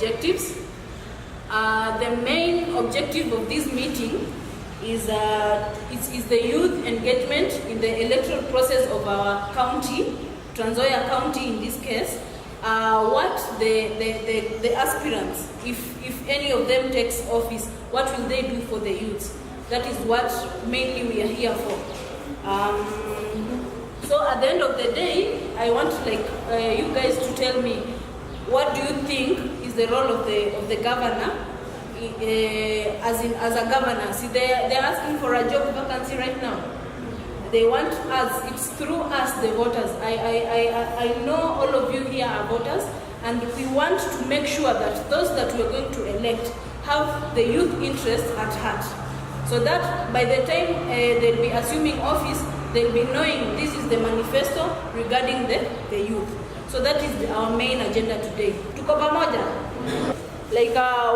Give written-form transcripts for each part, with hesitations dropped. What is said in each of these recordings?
objectives. The main objective of this meeting is the youth engagement in the electoral process of our county, Transnzoia County in this case. What the aspirants, if any of them takes office, what will they do for the youth? That is what mainly we are here for. So at the end of the day, I want you guys to tell me, what do you think is the role of the governor as a governor? See, they're asking for a job vacancy right now. They want us, it's through us, the voters. I know all of you here are voters, and we want to make sure that those that we're going to elect have the youth interest at heart. So that by the time they'll be assuming office, they'll be knowing this is the manifesto regarding the youth. So that is our main agenda today. Tuko pamoja?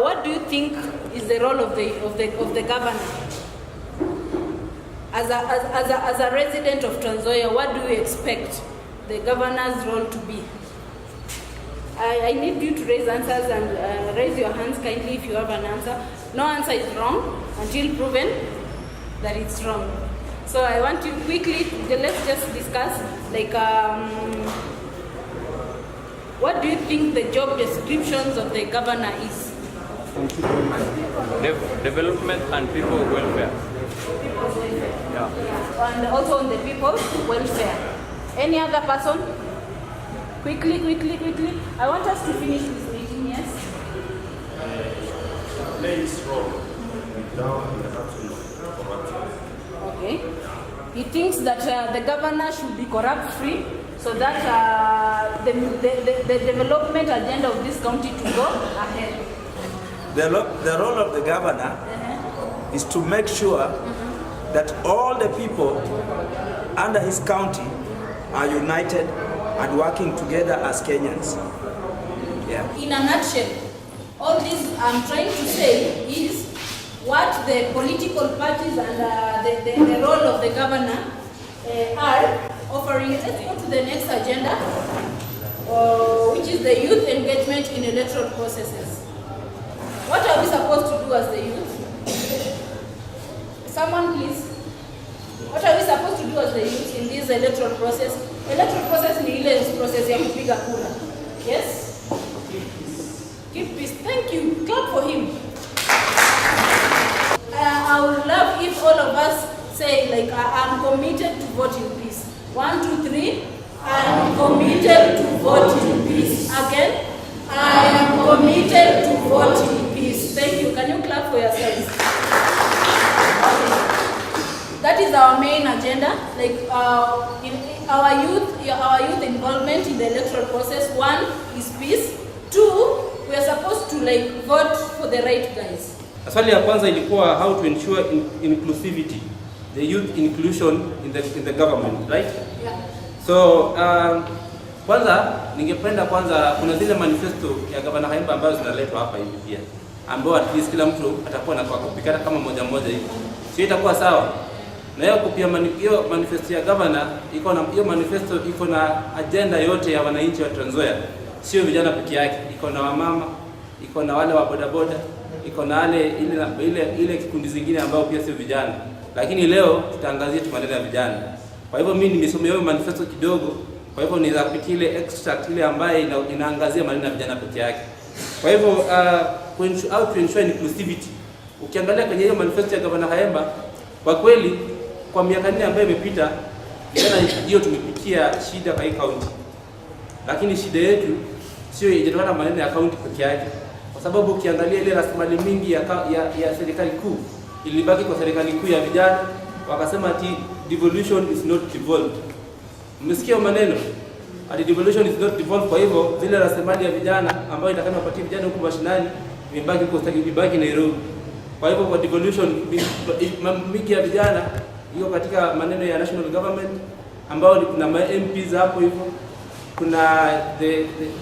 What do you think is the role of the governor? As a resident of Transnzoia, what do you expect the governor's role to be? I need you to raise answers and raise your hands kindly if you have an answer. No answer is wrong until proven that it's wrong. So I want you quickly, let's just discuss, what do you think the job descriptions of the governor is? Development and people welfare. People's welfare. Yeah. And also on the people's welfare. Any other person? Quickly. I want us to finish this meeting, yes? Play his role down the corruption. Okay. He thinks that the governor should be corrupt-free, so that the development agenda of this county to go ahead. The role of the governor is to make sure that all the people under his county are united and working together as Kenyans. Yeah. In a nutshell, all this I'm trying to say is what the political parties and the role of the governor are offering. Let's go to the next agenda, which is the youth engagement in electoral processes. What are we supposed to do as the youth? Someone please. What are we supposed to do as the youth in this electoral process? Electoral process ni ile process ya kupiga kura. Yes? Keep peace. Thank you. Clap for him. I would love if all of us say I'm committed to vote in peace. 1, 2, 3. I am committed to vote in peace. Again. I am committed to vote in peace. Thank you. Can you clap for yourselves? Okay. That is our main agenda. Our youth involvement in the electoral process. 1 is peace. 2, we are supposed to vote for the right guys. Swali ya kwanza ilikuwa how to ensure inclusivity, the youth inclusion in the government, right? Yeah. So kwanza ningependa kuna zile manifesto ya Gavana Haimba ambazo zinaletwa hapa hivi pia, ambao at least kila mtu atakuwa na kupikana kama moja hivi. Sio itakuwa sawa. Na hiyo kupia hiyo manifesto ya governor hiyo manifesto iko na agenda yote ya wananchi wa Transnzoia. Sio vijana peke yake, iko na wamama, iko na wale wa bodaboda, iko na ile kikundi zingine ambao pia sio vijana. Lakini leo tutaangazia maneno ya vijana. Kwa hivyo mimi nimesomea hiyo manifesto kidogo. Kwa hivyo nizapitia ile extract ile ambayo inaangazia maneno ya vijana peke yake. Kwa hivyo how to ensure inclusivity. Ukiangalia kwenye hiyo manifesto ya Gavana Haemba, kwa kweli kwa miaka 4 ambayo imepita, vijana ndio tumepitia shida kwa hii county. Lakini shida yetu sio inatokana na maneno ya county peke yake. Kwa sababu ukiangalia ile rasilimali mingi ya serikali kuu ilibaki kwa serikali kuu ya vijana, wakasema ati devolution is not devolved. Mmesikia maneno? Ati devolution is not devolved. Kwa hivyo zile rasilimali ya vijana ambayo itakana wapatie vijana huko mashinani imebaki ibaki Nairobi. Kwa hivyo kwa devolution mingi ya vijana hiyo katika maneno ya national government ambao kuna MPs hapo hivyo, kuna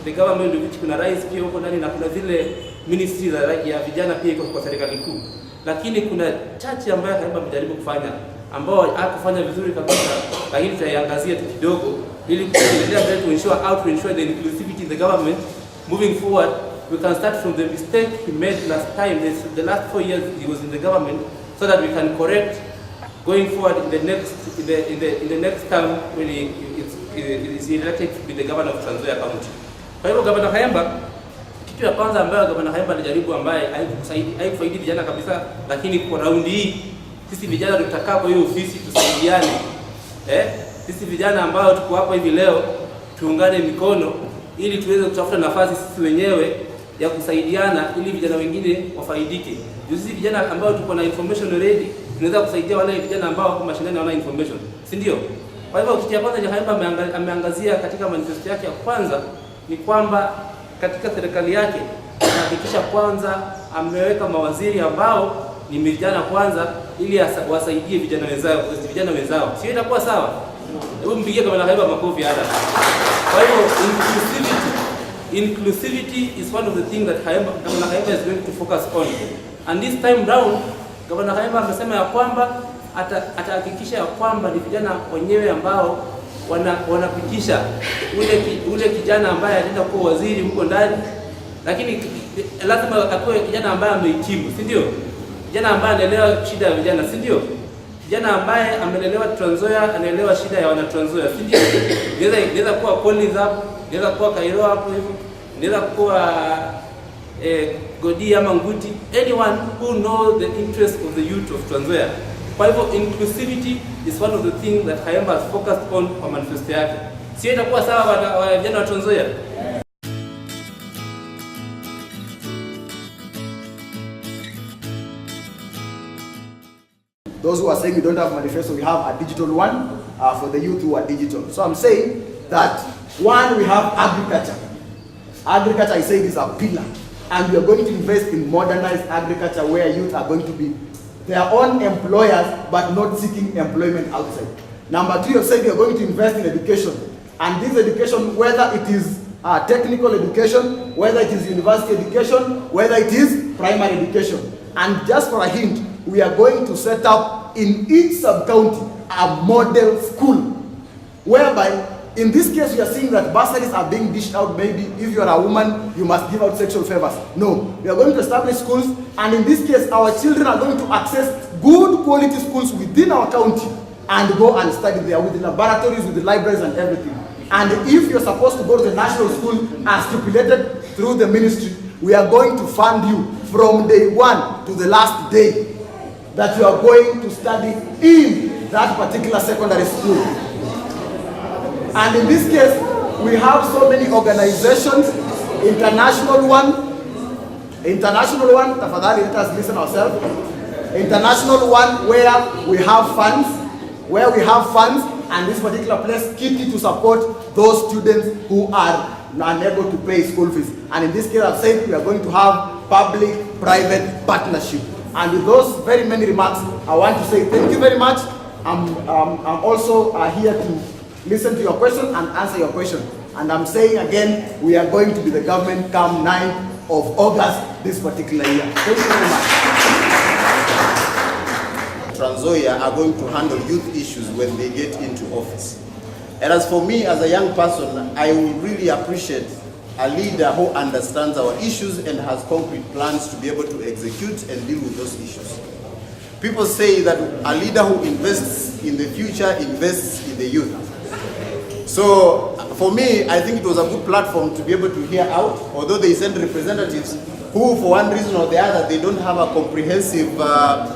the government which kuna rais pia huko ndani, na kuna zile ministries ya vijana pia iko kwa serikali kuu. Lakini kuna chache ambayo karibu mjaribu kufanya ambao hakufanya vizuri kabisa, lakini tutaiangazia tu kidogo ili kuendelea mbele to ensure the inclusivity in the government moving forward, we can start from the mistake he made last time, the last 4 years he was in the government, so that we can correct going forward in the next term when he is elected to be the governor of Transnzoia County. Kwa hivyo Governor Kayemba, kitu ya kwanza ambayo Governor Kayemba alijaribu, ambaye haikufaidi vijana kabisa, lakini kwa raundi hii sisi vijana tutakaa kwa hiyo ofisi tusaidiane. Sisi vijana ambao tuko hapa hivi leo tuungane mikono ili tuweze kutafuta nafasi sisi wenyewe ya kusaidiana ili vijana wengine wafaidike. Sisi vijana ambao tuko na information already tunaweza kusaidia wale vijana ambao wako mashinani hawana information, si ndio? Kwa hivyo kitu ya kwanza Kayemba ameangazia katika manifesto yake ya kwanza ni kwamba katika serikali yake anahakikisha kwanza ameweka mawaziri ambao ni vijana kwanza, ili wasaidie vijana wenzao. Sio itakuwa sawa? Hebu mpigie Governor Kayemba makofi hata. Kwa hivyo inclusivity is one of the things that Governor Kayemba is going to focus on. And this time round Governor Kayemba amesema ya kwamba atahakikisha ya kwamba ni vijana wenyewe ambao wanapitisha ule kijana ambaye anaenda kuwa waziri huko ndani, lakini lazima akuwe kijana ambaye amehitimu, si ndio? Kijana ambaye anaelewa shida ya vijana, si ndio? Kijana ambaye amelelewa Transnzoia, anaelewa shida ya wana Transnzoia, si ndio? Inaweza kuwa Collins hapo, inaweza kuwa Kairo hapo hivyo, inaweza kuwa Godi ama Nguti, anyone who knows the interest of the youth of Transnzoia. Kwa hivyo inclusivity is one of the things that Kayemba has focused on kwa manifesto yake. Sio itakuwa sawa vijana wa Transnzoia? Those who are saying we don't have manifesto, we have a digital one for the youth who are digital. So I'm saying that one, we have agriculture. Agriculture, I say, is a pillar. And we are going to invest in modernized agriculture where youth are going to be their own employers but not seeking employment outside. Number two, you have said we are going to invest in education. And this education, whether it is technical education, whether it is university education, whether it is primary education. And just for a hint, we are going to set up in each sub-county a model school, whereby in this case we are seeing that bursaries are being dished out. Maybe if you are a woman, you must give out sexual favors. No, we are going to establish schools, and in this case our children are going to access good quality schools within our county and go and study there with the laboratories, with the libraries and everything. And if you're supposed to go to the national school as stipulated through the ministry, we are going to fund you from day one to the last day that you are going to study in that particular secondary school. And in this case, we have so many organizations, international one, tafadhali let us listen ourselves, international one where we have funds, and this particular place, Kitty, to support those students who are unable to pay school fees. And in this case, I've said we are going to have public-private partnership. And with those very many remarks, I want to say thank you very much. I'm also here to listen to your question and answer your question. And I'm saying again, we are going to be the government come 9th of August this particular year. Thank you very much. Transnzoia are going to handle youth issues when they get into office. And as for me, as a young person, I would really appreciate a leader who understands our issues and has concrete plans to be able to execute and deal with those issues. People say that a leader who invests in the future invests in the youth. So for me, I think it was a good platform to be able to hear out, although they send representatives who, for one reason or the other, they don't have a comprehensive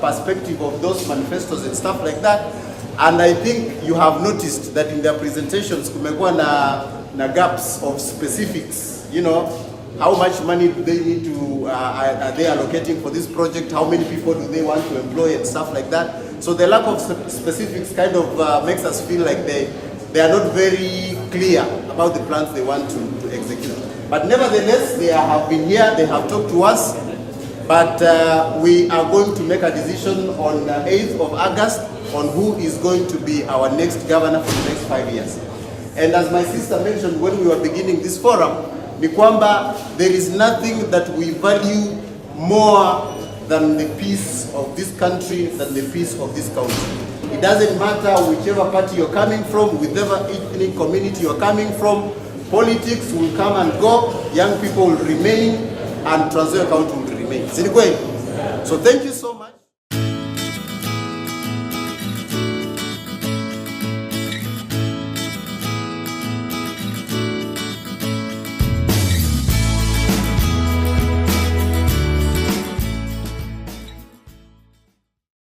perspective of those manifestos and stuff like that. And I think you have noticed that in their presentations, kumekuwa na gaps of specifics, you know, how much money do they need to, are they allocating for this project, how many people do they want to employ and stuff like that. So the lack of specifics kind of makes us feel like they are not very clear about the plans they want to execute. But nevertheless, they have been here, they have talked to us, but we are going to make a decision on the 8th of August on who is going to be our next governor for the next 5 years. And as my sister mentioned when we were beginning this forum, ni kwamba there is nothing that we value more than the peace of this country, than the peace of this country. It doesn't matter whichever party you're coming from, whichever ethnic community you're coming from, politics will come and go, young people will remain, and Transnzoia County will remain. Si ni kweli? So thank you so much.